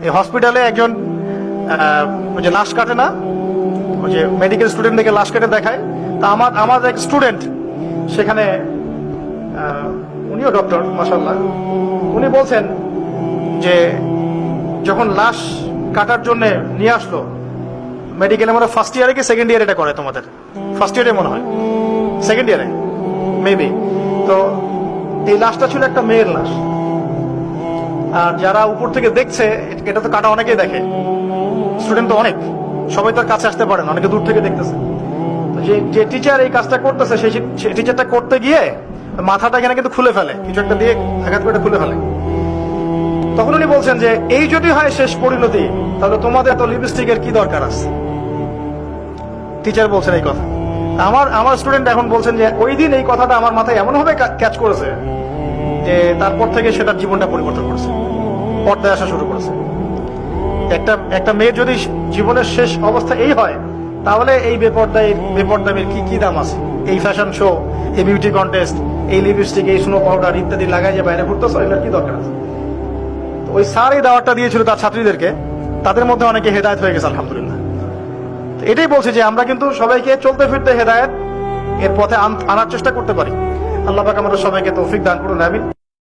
এই হসপিটালে একজন ওই যে লাশ কাটে না, ওই যে মেডিকেল স্টুডেন্টদেরকে লাশ কেটে দেখায়, তা আমার এক স্টুডেন্ট সেখানে, উনিও ডক্টর মাশাআল্লাহ, উনি বলছেন যে যখন লাশ কাটার জন্য নিয়ে আসলো মেডিকেলে, মানে ফার্স্ট ইয়ারে কি সেকেন্ড ইয়ারে এটা করে তোমাদের? ফার্স্ট ইয়ারে মনে হয়, সেকেন্ড ইয়ারে মেবি। তো এই লাশটা ছিল একটা মেয়ের লাশ, আর যারা উপর থেকে দেখছে, এটা তো কাটা অনেকেই দেখে, স্টুডেন্ট তো অনেক, সবাই তার কাছে আসতে পারে না, অনেকে দূর থেকে দেখতেছে। যে টিচার এই কাজটা করতেছে, সেই টিচারটা করতে গিয়ে মাথাটা এখানে কিন্তু খুলে ফেলে, কিছু একটা দিয়ে আঘাত করে খুলে ফেলে। তখন উনি বলছেন যে এই যদি হয় শেষ পরিণতি, তাহলে তোমাদের তো লিপস্টিকের কি দরকার আছে? টিচার বলছেন এই কথা। আমার স্টুডেন্ট এখন বলছেন যে ওই দিন এই কথাটা আমার মাথায় এমন ভাবে ক্যাচ করেছে যে তারপর থেকে সেটার জীবনটা পরিবর্তন করেছে, পর্দায় আসা শুরু করেছে। একটা মেয়ের যদি জীবনের শেষ অবস্থা এই হয়, তাহলে এই বেপর্দামের কি দাম আছে? এই ফ্যাশন শো, এই বিউটি কন্টেস্ট, এই লিপস্টিক, এই স্নো পাউডার ইত্যাদি লাগাই যে বাইরে ঘুরতেছ, এগুলোর কি দরকার আছে? ওই স্যার এই দাওয়াতটা দিয়েছিল তার ছাত্রীদেরকে, তাদের মধ্যে অনেকে হেদায়েত হয়ে গেছে আলহামদুলিল্লাহ। এটাই বলছে যে আমরা কিন্তু সবাইকে চলতে ফিরতে হেদায়েত এর পথে আনার চেষ্টা করতে পারি। আল্লাহ পাক আমাদের সবাইকে তৌফিক দান করুন, আমিন।